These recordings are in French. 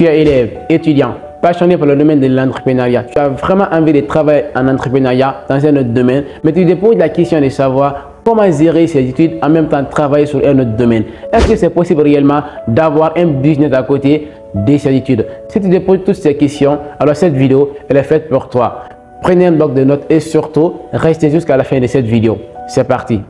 Tu es élève, étudiant, passionné par le domaine de l'entrepreneuriat. Tu as vraiment envie de travailler en entrepreneuriat dans un autre domaine, mais tu te poses la question de savoir comment gérer ses études en même temps travailler sur un autre domaine. Est-ce que c'est possible réellement d'avoir un business à côté de ses études? Si tu te poses toutes ces questions, alors cette vidéo elle est faite pour toi. Prenez un bloc de notes et surtout, restez jusqu'à la fin de cette vidéo. C'est parti.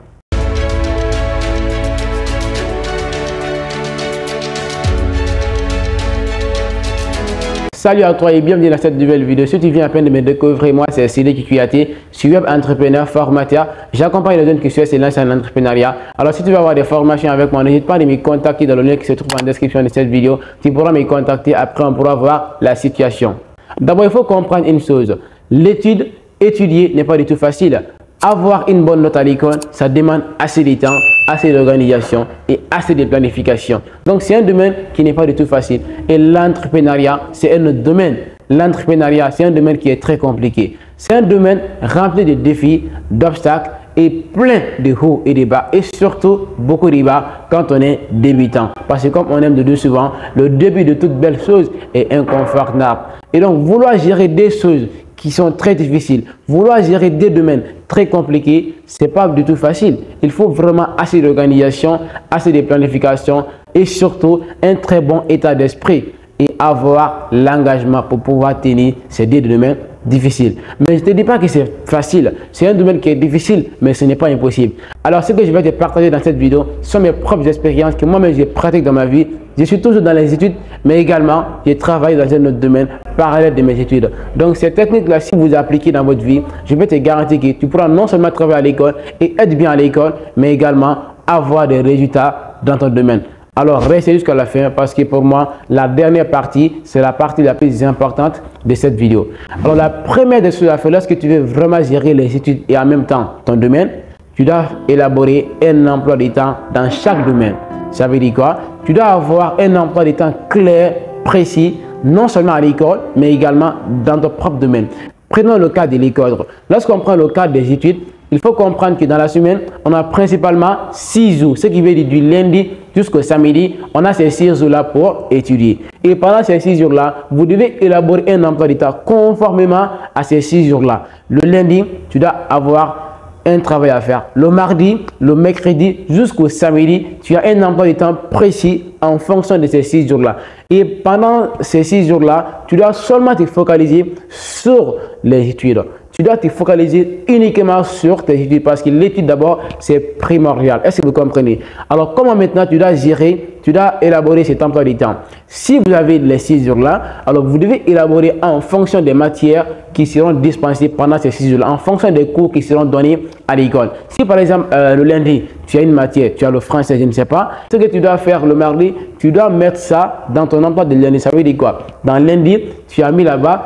Salut à toi et bienvenue dans cette nouvelle vidéo. Si tu viens à peine de me découvrir, moi c'est Sidiki Kouyaté, je suis web entrepreneur, formateur. J'accompagne les jeunes qui souhaitent se lancer en entrepreneuriat. Alors si tu veux avoir des formations avec moi, n'hésite pas à me contacter dans le lien qui se trouve en description de cette vidéo. Tu pourras me contacter, après on pourra voir la situation. D'abord, il faut comprendre une chose. Étudier n'est pas du tout facile. Avoir une bonne note à l'école, ça demande assez de temps, assez d'organisation et assez de planification. Donc, c'est un domaine qui n'est pas du tout facile. Et l'entrepreneuriat, c'est un autre domaine. L'entrepreneuriat, c'est un domaine qui est très compliqué. C'est un domaine rempli de défis, d'obstacles et plein de hauts et de bas. Et surtout, beaucoup de bas quand on est débutant. Parce que comme on aime de dire souvent, le début de toute belle chose est inconfortable. Et donc, vouloir gérer des choses qui sont très difficiles, vouloir gérer des domaines très compliqués, c'est pas du tout facile. Il faut vraiment assez d'organisation, assez de planification et surtout un très bon état d'esprit et avoir l'engagement pour pouvoir tenir ces deux domaines difficiles. Mais je ne te dis pas que c'est facile, c'est un domaine qui est difficile, mais ce n'est pas impossible. Alors ce que je vais te partager dans cette vidéo sont mes propres expériences que moi-même je pratique dans ma vie. Je suis toujours dans les études, mais également je travaille dans un autre domaine parallèle de mes études. Donc ces techniques-là, si vous appliquez dans votre vie, je vais te garantir que tu pourras non seulement travailler à l'école et être bien à l'école, mais également avoir des résultats dans ton domaine. Alors restez jusqu'à la fin parce que pour moi, la dernière partie, c'est la partie la plus importante de cette vidéo. Alors la première des choses à faire lorsque tu veux vraiment gérer les études et en même temps ton domaine, tu dois élaborer un emploi du temps dans chaque domaine. Ça veut dire quoi? Tu dois avoir un emploi du temps clair, précis, non seulement à l'école, mais également dans ton propre domaine. Prenons le cas de l'école. Lorsqu'on prend le cas des études, il faut comprendre que dans la semaine, on a principalement 6 jours, ce qui veut dire du lundi jusqu'au samedi, on a ces 6 jours-là pour étudier. Et pendant ces 6 jours-là, vous devez élaborer un emploi du temps conformément à ces 6 jours-là. Le lundi, tu dois avoir un travail à faire. Le mardi, le mercredi jusqu'au samedi, tu as un emploi du temps précis en fonction de ces 6 jours-là. Et pendant ces 6 jours-là, tu dois seulement te focaliser sur les études. Tu dois te focaliser uniquement sur tes études parce que l'étude d'abord, c'est primordial. Est-ce que vous comprenez? Alors, comment maintenant tu dois gérer, tu dois élaborer cet emploi du temps? Si vous avez les 6 jours-là, alors vous devez élaborer en fonction des matières qui seront dispensées pendant ces 6 jours-là, en fonction des cours qui seront donnés à l'école. Si par exemple, le lundi, tu as une matière, tu as le français, je ne sais pas, ce que tu dois faire le mardi, tu dois mettre ça dans ton emploi de lundi. Ça veut dire quoi? Dans lundi, tu as mis là-bas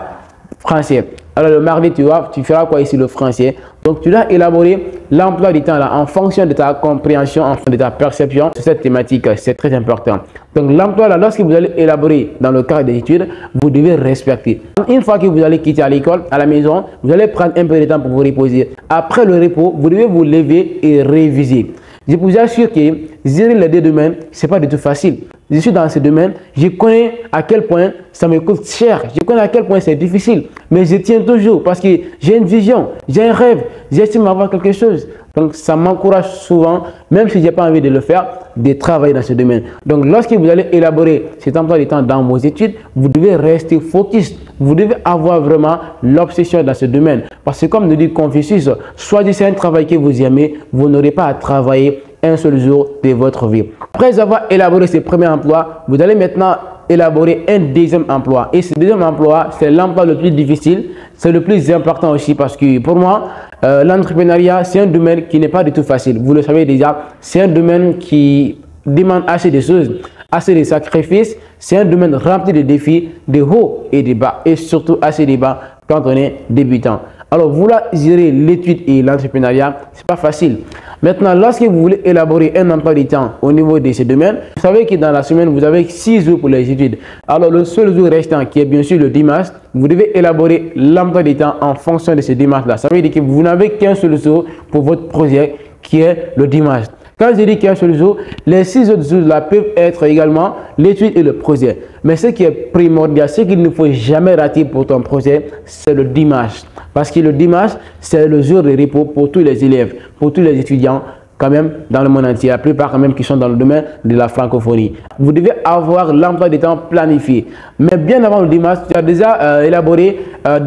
français. Alors le mardi, tu feras quoi ici? Le français. Donc tu dois élaborer l'emploi du temps là en fonction de ta compréhension, en fonction de ta perception sur cette thématique. C'est très important. Donc l'emploi là, lorsque vous allez élaborer dans le cadre des études, vous devez respecter. Une fois que vous allez quitter à l'école, à la maison, vous allez prendre un peu de temps pour vous reposer. Après le repos, vous devez vous lever et réviser. Je vous assure que gérer les deux domaines, ce n'est pas du tout facile. Je suis dans ce domaine, je connais à quel point ça me coûte cher, je connais à quel point c'est difficile, mais je tiens toujours parce que j'ai une vision, j'ai un rêve, j'estime avoir quelque chose. Donc ça m'encourage souvent, même si je n'ai pas envie de le faire, de travailler dans ce domaine. Donc lorsque vous allez élaborer cet emploi du temps dans vos études, vous devez rester focus, vous devez avoir vraiment l'obsession dans ce domaine. Parce que comme nous dit Confucius, choisissez un travail que vous aimez, vous n'aurez pas à travailler un seul jour de votre vie. Après avoir élaboré ce premier emploi, vous allez maintenant élaborer un deuxième emploi. Et ce deuxième emploi, c'est l'emploi le plus difficile, c'est le plus important aussi parce que pour moi, l'entrepreneuriat, c'est un domaine qui n'est pas du tout facile. Vous le savez déjà, c'est un domaine qui demande assez de choses, assez de sacrifices. C'est un domaine rempli de défis, de hauts et de bas, et surtout assez de bas quand on est débutant. Alors, vouloir gérer l'étude et l'entrepreneuriat, ce n'est pas facile. Maintenant, lorsque vous voulez élaborer un emploi du temps au niveau de ces domaines, vous savez que dans la semaine, vous avez 6 jours pour les études. Alors, le seul jour restant, qui est bien sûr le dimanche, vous devez élaborer l'emploi du temps en fonction de ce dimanche-là. Ça veut dire que vous n'avez qu'un seul jour pour votre projet, qui est le dimanche. Quand je dis qu'un seul jour, les 6 autres jours là peuvent être également l'étude et le projet. Mais ce qui est primordial, ce qu'il ne faut jamais rater pour ton projet, c'est le dimanche. Parce que le dimanche, c'est le jour de repos pour tous les élèves, pour tous les étudiants, quand même dans le monde entier, la plupart quand même qui sont dans le domaine de la francophonie. Vous devez avoir l'emploi du temps planifié. Mais bien avant le dimanche, tu as déjà élaboré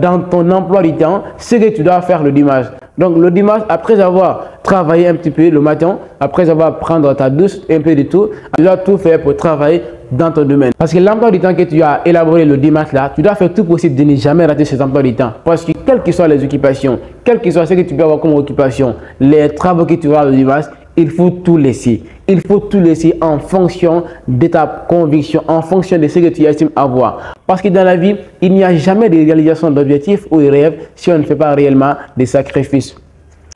dans ton emploi du temps ce que tu dois faire le dimanche. Donc le dimanche, après avoir travaillé un petit peu le matin, après avoir prendre ta douche, un peu de tout, tu dois tout faire pour travailler dans ton domaine. Parce que l'emploi du temps que tu as élaboré le dimanche là, tu dois faire tout possible de ne jamais rater cet emploi du temps. Parce que quelles que soient les occupations, quelles que soient ce que tu peux avoir comme occupation, les travaux que tu auras le dimanche, il faut tout laisser. Il faut tout laisser en fonction de ta conviction, en fonction de ce que tu estimes avoir. Parce que dans la vie, il n'y a jamais de réalisation d'objectifs ou de rêves si on ne fait pas réellement des sacrifices.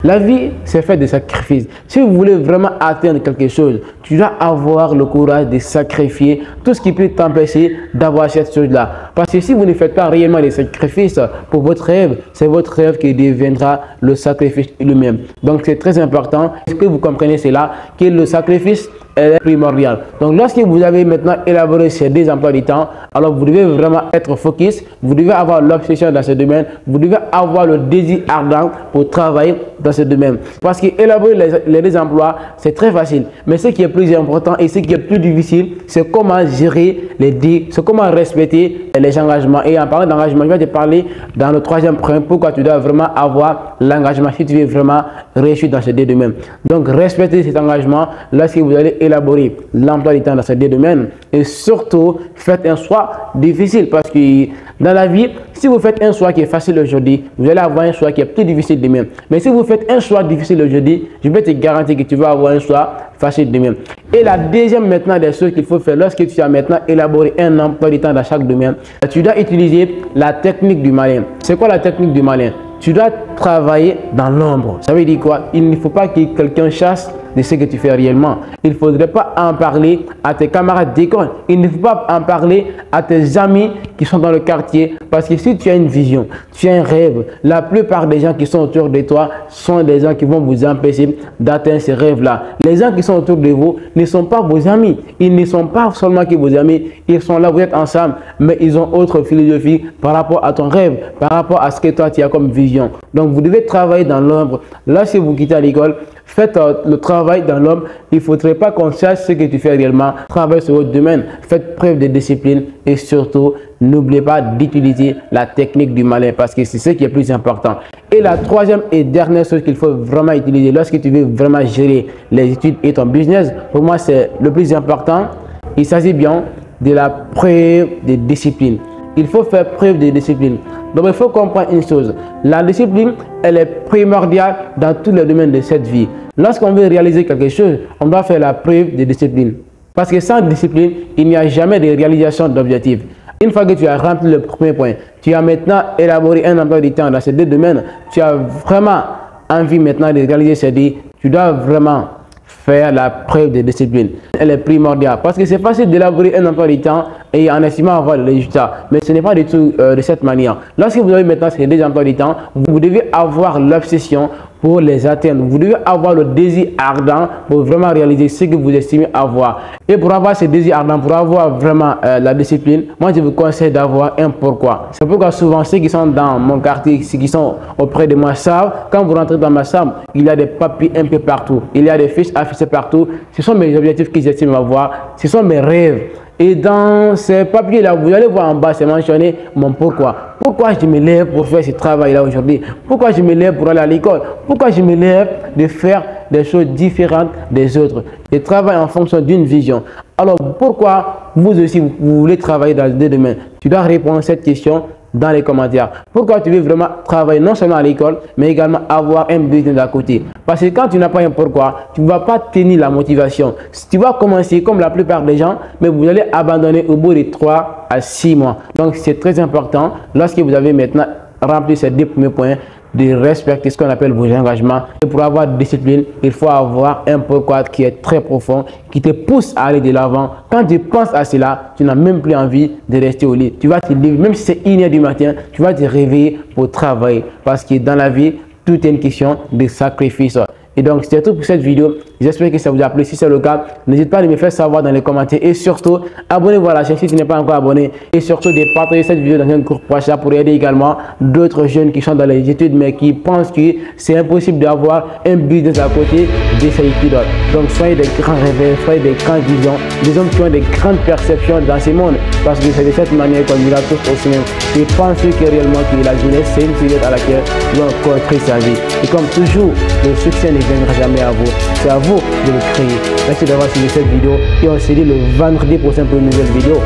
La vie, c'est fait de sacrifices. Si vous voulez vraiment atteindre quelque chose, tu dois avoir le courage de sacrifier tout ce qui peut t'empêcher d'avoir cette chose-là. Parce que si vous ne faites pas réellement des sacrifices pour votre rêve, c'est votre rêve qui deviendra le sacrifice lui-même. Donc, c'est très important que vous compreniez cela, que le sacrifice est primordial. Donc, lorsque vous avez maintenant élaboré ces 2 emplois du temps, alors vous devez vraiment être focus, vous devez avoir l'obsession dans ce domaine, vous devez avoir le désir ardent pour travailler dans ce domaine. Parce que élaborer les 2 emplois, c'est très facile. Mais ce qui est plus important et ce qui est plus difficile, c'est comment gérer les 2, c'est comment respecter les engagements. Et en parlant d'engagement, je vais te parler dans le 3e point, pourquoi tu dois vraiment avoir l'engagement si tu veux vraiment réussir dans ces 2 domaines. Donc, respectez cet engagement lorsque vous allez élaborer l'emploi du temps dans ces 2 domaines. Et surtout, faites un choix difficile parce que dans la vie, si vous faites un choix qui est facile aujourd'hui, vous allez avoir un choix qui est plus difficile demain. Mais si vous faites un choix difficile aujourd'hui, je vais te garantir que tu vas avoir un choix facile demain. Et la deuxième maintenant des choses qu'il faut faire lorsque tu as maintenant élaboré un emploi du temps dans chaque domaine, tu dois utiliser la technique du malin. C'est quoi la technique du malin? Tu dois travailler dans l'ombre. Ça veut dire quoi? Il ne faut pas que quelqu'un chasse de ce que tu fais réellement. Il ne faudrait pas en parler à tes camarades d'école. Il ne faut pas en parler à tes amis qui sont dans le quartier. Parce que si tu as une vision, tu as un rêve, la plupart des gens qui sont autour de toi sont des gens qui vont vous empêcher d'atteindre ces rêves-là. Les gens qui sont autour de vous ne sont pas vos amis. Ils ne sont pas seulement que vos amis. Ils sont là, vous êtes ensemble, mais ils ont autre philosophie par rapport à ton rêve, par rapport à ce que toi tu as comme vision. Donc vous devez travailler dans l'ombre. Là, si vous quittez à l'école, faites le travail dans l'homme. Il ne faudrait pas qu'on sache ce que tu fais réellement. Travaille sur votre domaine. Faites preuve de discipline et surtout, n'oubliez pas d'utiliser la technique du malin parce que c'est ce qui est plus important. Et la 3e et dernière chose qu'il faut vraiment utiliser lorsque tu veux vraiment gérer les études et ton business, pour moi, c'est le plus important. Il s'agit bien de la preuve de discipline. Il faut faire preuve de discipline. Donc, il faut comprendre une chose. La discipline, elle est primordiale dans tous les domaines de cette vie. Lorsqu'on veut réaliser quelque chose, on doit faire la preuve de discipline. Parce que sans discipline, il n'y a jamais de réalisation d'objectifs. Une fois que tu as rempli le premier point, tu as maintenant élaboré un emploi du temps dans ces 2 domaines, tu as vraiment envie maintenant de réaliser ces 2, tu dois vraiment faire la preuve de discipline. Elle est primordiale parce que c'est facile d'élaborer un emploi du temps et en estimant avoir le résultat. Mais ce n'est pas du tout de cette manière. Lorsque vous avez maintenant ces 2 emplois du temps, vous devez avoir l'obsession pour les atteindre. Vous devez avoir le désir ardent pour vraiment réaliser ce que vous estimez avoir. Et pour avoir ce désir ardent, pour avoir vraiment la discipline, moi je vous conseille d'avoir un pourquoi. C'est pourquoi souvent ceux qui sont dans mon quartier, ceux qui sont auprès de moi savent, quand vous rentrez dans ma chambre, il y a des papiers un peu partout. Il y a des fiches affichées partout. Ce sont mes objectifs que j'estime avoir. Ce sont mes rêves. Et dans ces papiers-là, vous allez voir en bas, c'est mentionné mon pourquoi. Pourquoi je me lève pour faire ce travail-là aujourd'hui? Pourquoi je me lève pour aller à l'école? Pourquoi je me lève de faire des choses différentes des autres? Je travaille en fonction d'une vision. Alors, pourquoi vous aussi, vous voulez travailler dans les 2 domaines? Tu dois répondre à cette question dans les commentaires. Pourquoi tu veux vraiment travailler non seulement à l'école, mais également avoir un business à côté? Parce que quand tu n'as pas un pourquoi, tu ne vas pas tenir la motivation. Tu vas commencer comme la plupart des gens, mais vous allez abandonner au bout de 3 à 6 mois. Donc, c'est très important, lorsque vous avez maintenant rempli ces 2 premiers points, de respecter ce qu'on appelle vos engagements. Et pour avoir de discipline, il faut avoir un pourquoi qui est très profond, qui te pousse à aller de l'avant. Quand tu penses à cela, tu n'as même plus envie de rester au lit. Tu vas te lever, même si c'est 1h du matin, tu vas te réveiller pour travailler. Parce que dans la vie, tout est une question de sacrifice. Et donc, c'est tout pour cette vidéo. J'espère que ça vous a plu. Si c'est le cas, n'hésitez pas à me faire savoir dans les commentaires et surtout abonnez-vous à la chaîne si tu n'es pas encore abonné et surtout de partager cette vidéo dans un groupe proche pour aider également d'autres jeunes qui sont dans les études mais qui pensent que c'est impossible d'avoir un business à côté de ces études. Donc soyez des grands rêveurs, soyez des grandes visions, des hommes qui ont des grandes perceptions dans ce monde parce que c'est de cette manière qu'on ira tous au cinéma et pensez que réellement que la jeunesse c'est une période à laquelle vous allez encore créer sa vie. Et comme toujours, le succès ne viendra jamais à vous, c'est à vous de le créer. Merci d'avoir suivi cette vidéo et on se dit le vendredi prochain pour une nouvelle vidéo.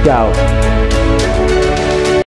Ciao.